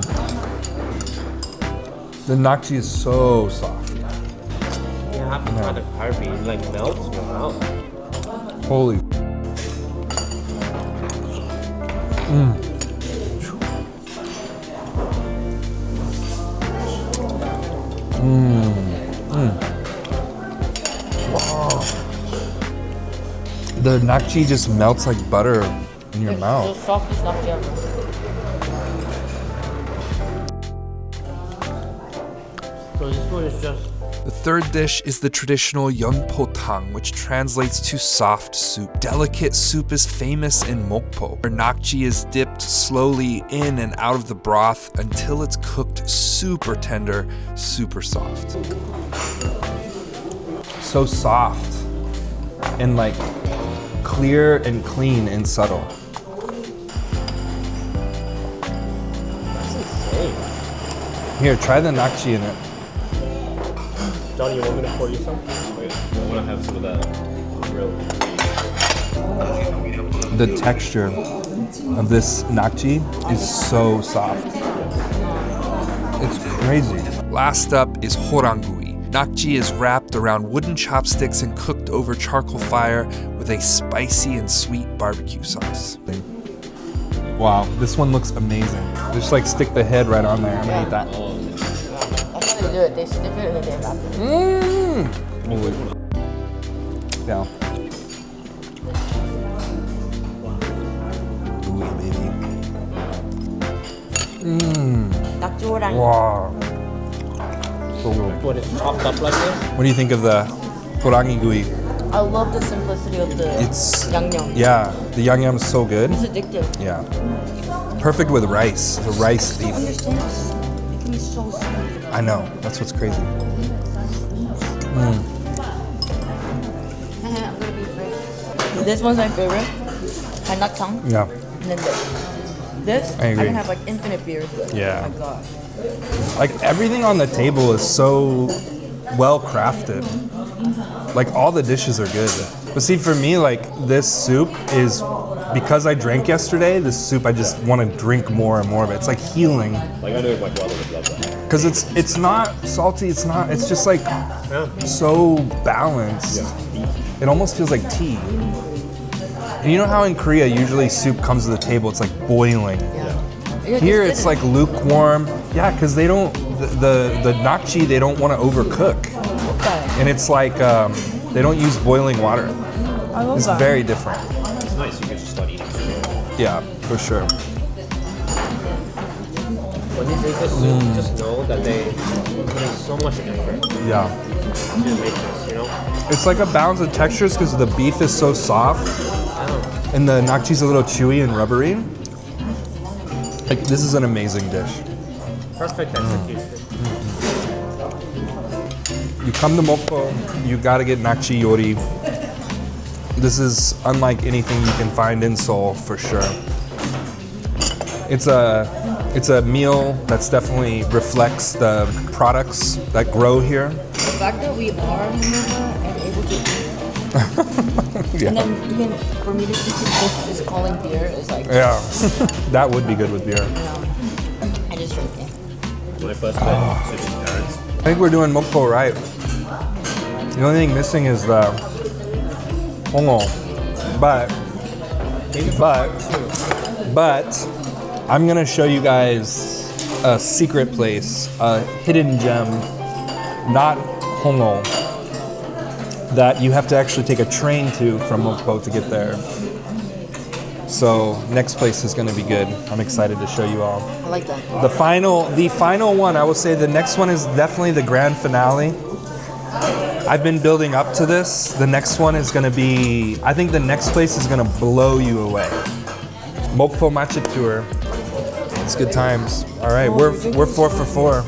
The nakji is so soft. You have to try the galbi. It like melts in your mouth. Holy. Wow. The nakji just melts like butter in your mouth. The softest nakji ever. So this one is just The third dish is the traditional Mokpo Tteokgalbi, which translates to soft soup. Delicate soup is famous in Mokpo, where nakji is dipped slowly in and out of the broth until it's cooked super tender, super soft. So soft and like clear and clean and subtle. Here, try the nakji in it. Johnny, you want me to pour you some? Wait, I want to have some of that grilled. The texture of this nakji is so soft. It's crazy. Last up is horangui. Nakji is wrapped around wooden chopsticks and cooked over charcoal fire with a spicy and sweet barbecue sauce. Wow, this one looks amazing. Just like stick the head right on there. I'm gonna eat that. That's how they do it. They stick it and then they wrap it. Yeah. Ooh, baby. 낙지호랑. Wow. So good. What is chopped up like this? What do you think of the horangui? I love the simplicity of the It's 양념. yeah, the yangyam is so good. It's addictive. Yeah, perfect with rice. The rice thief. Understand? It can be so sweet. I know. That's what's crazy. I'm gonna be afraid. This one's my favorite. Hanakchang. Yeah. And then this. I agree. can have like infinite beers with. Yeah. Oh my god. Like everything on the table is so well crafted. Like all the dishes are good. But see, for me, like this soup is because I drank yesterday. This soup, I just want to drink more and more of it. It's like healing. Like I know my brother would love that. Because it's not salty. It's just like so balanced. It almost feels like tea. And you know how in Korea usually soup comes to the table, it's like boiling. Here it's like lukewarm. Yeah, because they don't the nakji they don't want to overcook, and it's like they don't use boiling water. I love It's that. very different. It's nice. You can just start eating. Yeah, for sure. When you drink this soup, just know that they put in so much effort Yeah, to make this, you know? it's like a balance of textures because the beef is so soft, and the nakji's a little chewy and rubbery. Like this is an amazing dish. Perfect execution. You come to Mokpo, you gotta get nakji yori. This is unlike anything you can find in Seoul for sure. It's a meal that's definitely reflects the products that grow here. The fact that we are Hanover and able to eat. Yeah. And then even for me to eat this is calling beer is like, Yeah, that would be good with beer. I just drink it. When I first met Sushi's parents, I think we're doing Mokpo right. The only thing missing is the hongo. But I'm gonna show you guys a secret place, a hidden gem, not hongo, that you have to actually take a train to from Mokpo to get there. So next place is gonna be good. I'm excited to show you all. I like that. The final one, I will say the next one is definitely the grand finale. I've been building up to this. The next one is gonna be, I think the next place is gonna blow you away. Mokpo Matcha Tour. It's good times. All right, we're 4 for 4.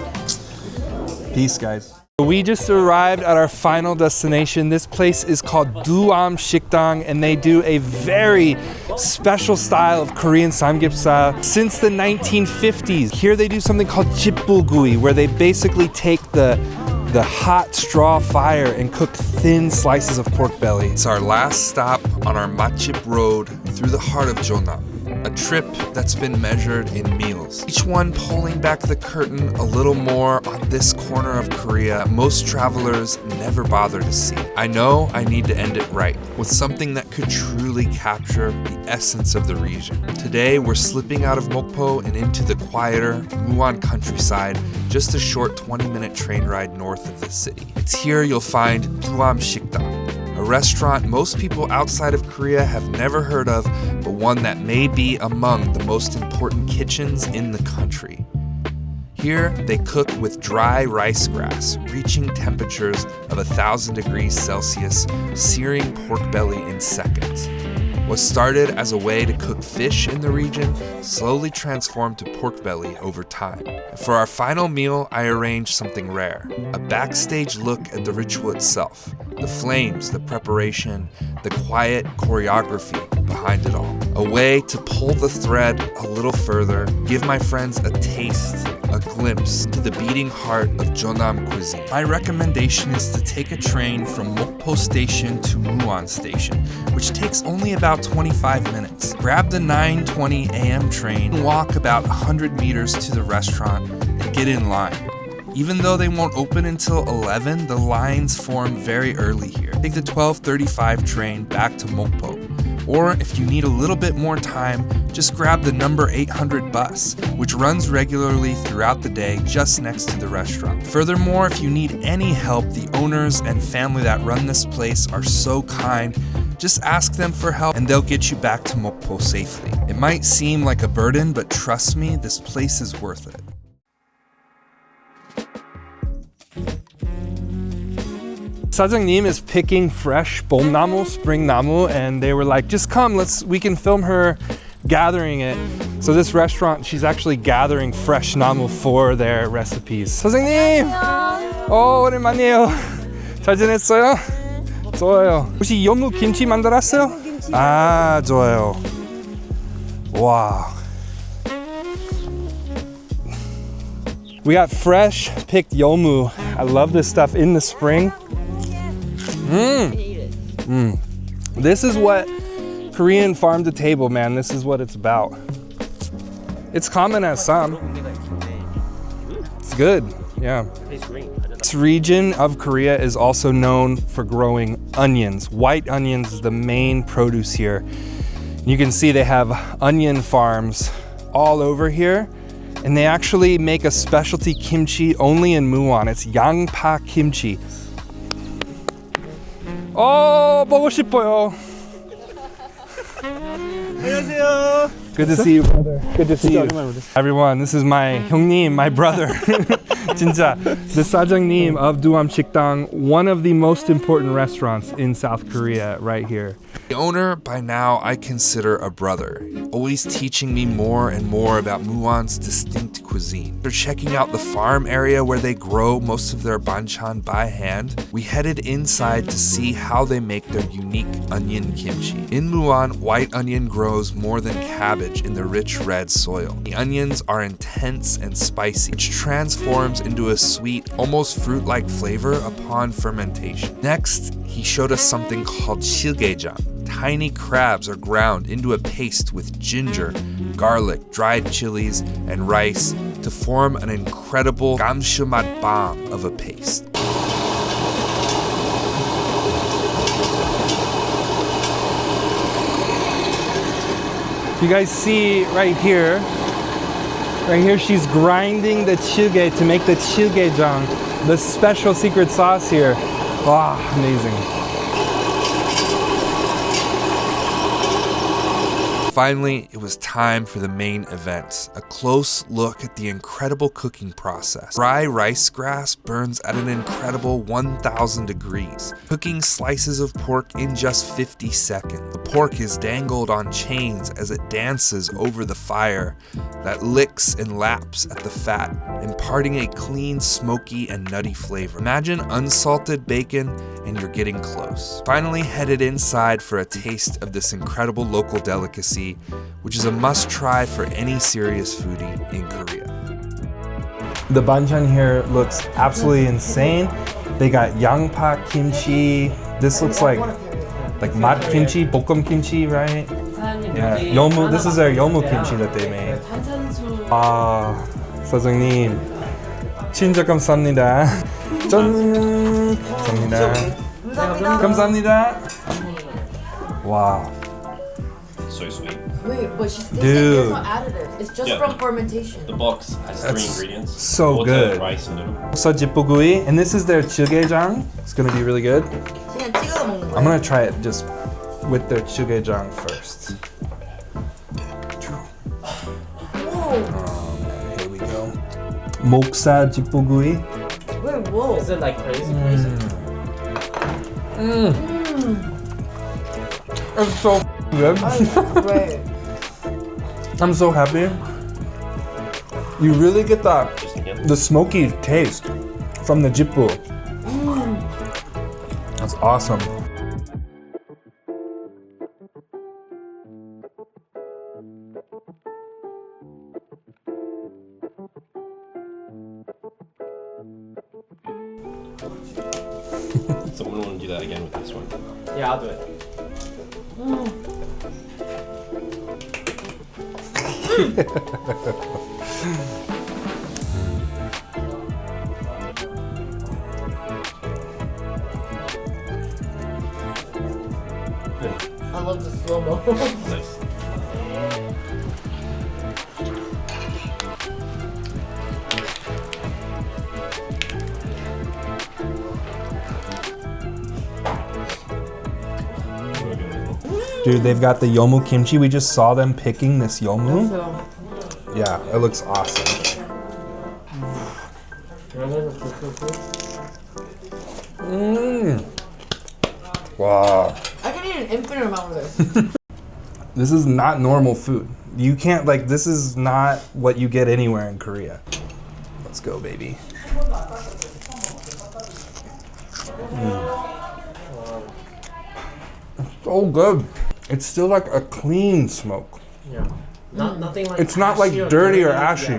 Peace, guys. We just arrived at our final destination. This place is called Duam Sikdang, and they do a very special style of Korean samgyeopsal since the 1950s. Here they do something called jipbulgui, where they basically take the hot straw fire and cook thin slices of pork belly. It's our last stop on our Matchip road through the heart of Jeonnam. A trip that's been measured in meals. Each one pulling back the curtain a little more on this corner of Korea most travelers never bother to see. I know I need to end it right, with something that could truly capture the essence of the region. Today we're slipping out of Mokpo and into the quieter Muan countryside, just a short 20-minute train ride north of the city. It's here you'll find Duam Sikdang, a restaurant most people outside of Korea have never heard of, but one that may be among the most important kitchens in the country. Here, they cook with dry rice grass, reaching temperatures of 1,000 degrees Celsius, searing pork belly in seconds. What started as a way to cook fish in the region slowly transformed to pork belly over time. For our final meal, I arranged something rare, a backstage look at the ritual itself, the flames, the preparation, the quiet choreography behind it all. A way to pull the thread a little further, give my friends a taste, a glimpse to the beating heart of Jeonnam cuisine. My recommendation is to take a train from Mokpo Station to Muan Station, which takes only about 25 minutes. Grab the 9:20 a.m. train, walk about 100 meters to the restaurant, and get in line. Even though they won't open until 11, the lines form very early here. Take the 12:35 train back to Mokpo. Or if you need a little bit more time, just grab the number 800 bus, which runs regularly throughout the day just next to the restaurant. Furthermore, if you need any help, the owners and family that run this place are so kind. Just ask them for help and they'll get you back to Mokpo safely. It might seem like a burden, but trust me, this place is worth it. 사장님 is picking fresh 봄나무, springnamu, and they were like, just come, we can film her gathering it. So this restaurant, she's actually gathering fresh namu for their recipes. 사장님! 오랜만이에요. 잘 지냈어요? 좋아요. 혹시 여무 김치 만들었어요? 아, 좋아요. 와. We got fresh picked yomu. I love this stuff in the spring. This is what Korean farm to table, man. This is what it's about. It's common as some. It's good, yeah. This region of Korea is also known for growing onions. White onions is the main produce here. You can see they have onion farms all over here. And they actually make a specialty kimchi only in Muan. It's 양파 kimchi. 먹고 싶어요. 안녕하세요. Good to see you, brother. Good to see you. Everyone, this is my 형님, my brother. 진짜, the 사장님 of Duam Sikdang, one of the most important restaurants in South Korea right here. The owner, by now, I consider a brother, always teaching me more and more about Muan's distinct cuisine. After checking out the farm area where they grow most of their banchan by hand, we headed inside to see how they make their unique onion kimchi. In Muan, white onion grows more than cabbage in the rich red soil. The onions are intense and spicy, which transforms into a sweet, almost fruit-like flavor upon fermentation. Next, he showed us something called silgejang. Tiny crabs are ground into a paste with ginger, garlic, dried chilies, and rice to form an incredible gamshumat bomb of a paste. You guys see right here, she's grinding the jjigae to make the jjigaejang, the special secret sauce here. Wow, amazing. Finally, it was time for the main event, a close look at the incredible cooking process. Dry rice grass burns at an incredible 1,000 degrees, cooking slices of pork in just 50 seconds. The pork is dangled on chains as it dances over the fire that licks and laps at the fat, imparting a clean, smoky, and nutty flavor. Imagine unsalted bacon and you're getting close. Finally headed inside for a taste of this incredible local delicacy, which is a must-try for any serious foodie in Korea. The banchan here looks absolutely insane. They got yangpa kimchi. This looks like mat kimchi, 볶음 kimchi, right? Yeah, yomu. This is their yomu kimchi that they made. Ah, 사장님, 진짜 감사합니다. 짠, 감사합니다. 감사합니다. Wow. So sweet. Wait, but she's Dude. there's no additives. It's just Yeah. from fermentation. The box has three That's ingredients. so water, good. rice, and noodle. Sojipugui, and this is their jjigaejang. It's gonna be really good. 그냥 찍어 먹는 I'm 거야. gonna try it just with their jjigaejang first. Here we go. Moksa jipugui. Wait, whoa. Is it like crazy? It's so good. Great. I'm so happy. You really get that Just again. the smoky taste from the jippo. That's awesome. So we want to do that again with this one. Yeah, I'll do it. I love the slow-mo. Nice. Dude, they've got the yomu kimchi. We just saw them picking this yomu. So, Yeah, it looks awesome. Wow. I can eat an infinite amount of this. This is not normal food. You can't, like, this is not what you get anywhere in Korea. Let's go, baby. It's so good. It's still like a clean smoke. Yeah. Nothing like. It's not like ashy dirty or yeah. ashy.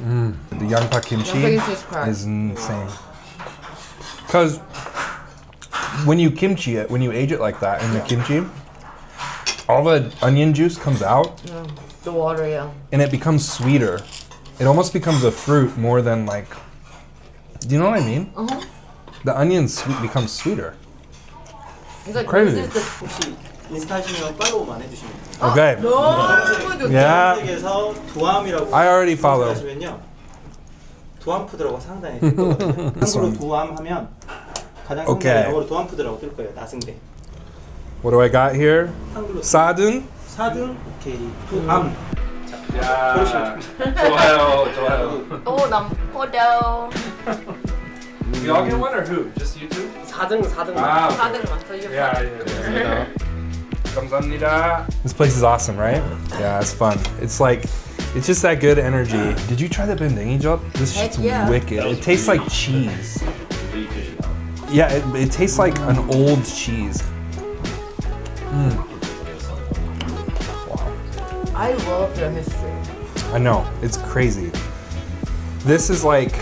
The yangpa kimchi Yangpa kimchi is crack. is insane. Because when you kimchi it, when you age it like that in the kimchi, all the onion juice comes out Yeah. The water, yeah. and it becomes sweeter. It almost becomes a fruit more than like. Do you know what I mean? Uh-huh. The onion becomes sweeter. It's like, Crazy. this is the 혹시 인스타 하시면 팔로우만 해주시면 돼요. Okay. 너무 좋다. Yeah. 검색에서 두암이라고 I already follow. 하시면요. 두암 푸드라고 상단에 뜰 거거든요. 한국어로 두암 하면 가장 Okay. 상단에 영어로 두암 푸드라고 뜰 거예요. 나승대. What do I got here? 한글로 Sadun. 4등 오케이 두암. 좋아요, 좋아요. 오, 남포도. We all get one or who? Just you two? 4등. Ah, 다들 맞어. yeah. 감사합니다. This place is awesome, right? Yeah, it's fun. It's like, it's just that good energy. Did you try the bendengi job? This Heck shit's yeah. wicked. It tastes like cheese. Yeah, it tastes like an old cheese. I love their history. I know, it's crazy. This is like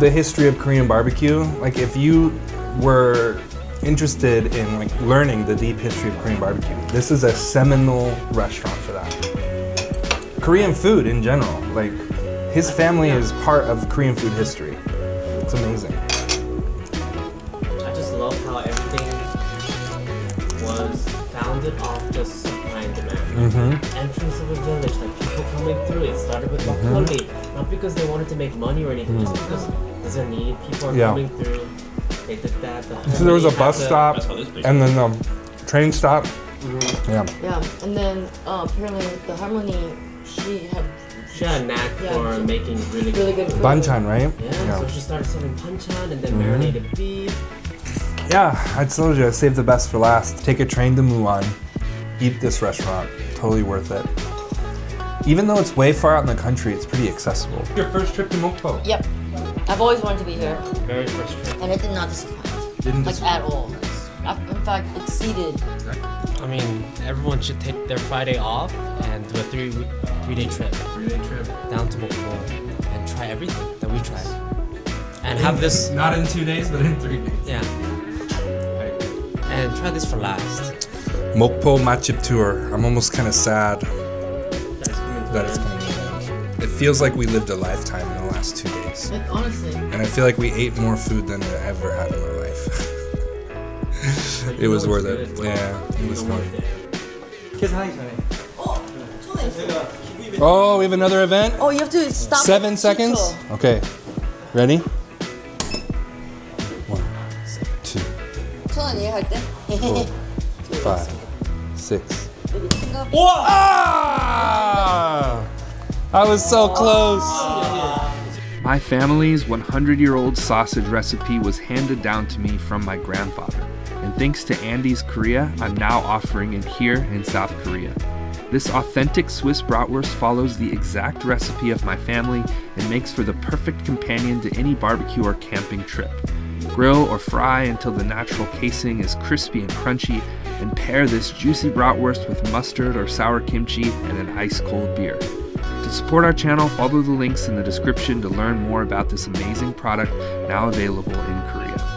the history of Korean barbecue. Like if you were interested in like learning the deep history of Korean barbecue, this is a seminal restaurant for that. Korean food in general, like his family is part of Korean food history. It's amazing. entrance of a village, like people coming through. It started with Makgeolli, not because they wanted to make money or anything, just because there's a need. People are coming through. They did that. So there was a bus stop and then the train stop. Yeah. Yeah, and then apparently the harmony, she had a knack for making really good food. Banchan, right? Yeah, so she started selling panchan and then marinated beef. Yeah, I told you, I saved the best for last. Take a train to Muan, eat this restaurant. Totally worth it. Even though it's way far out in the country, it's pretty accessible. Your first trip to Mokpo? Yep. I've always wanted to be here. Very first trip. And it did not disappoint. Didn't like at all. In fact, exceeded. I mean, everyone should take their Friday off and do a three-day trip. 3-day trip. Down to Mokpo and try everything that we tried. And have this... Not in 2 days, but in 3 days. Yeah. And try this for last. Mokpo Matchip Tour. I'm almost kind of sad that it's coming to an end. It feels like we lived a lifetime in the last 2 days. Like, honestly. And I feel like we ate more food than I ever had in my life. It was worth it. Yeah, it was fun. 계산하기 전에. Oh, we have another event? Oh, you have to stop. 7 seconds? Okay. Ready? 1, 2, 1,000원 이해할 때? 4, 5, 6. Ah! I was so close. My family's 100-year-old sausage recipe was handed down to me from my grandfather. And thanks to Andy's Korea, I'm now offering it here in South Korea. This authentic Swiss bratwurst follows the exact recipe of my family and makes for the perfect companion to any barbecue or camping trip. Grill or fry until the natural casing is crispy and crunchy, and pair this juicy bratwurst with mustard or sour kimchi and an ice-cold beer. To support our channel, follow the links in the description to learn more about this amazing product now available in Korea.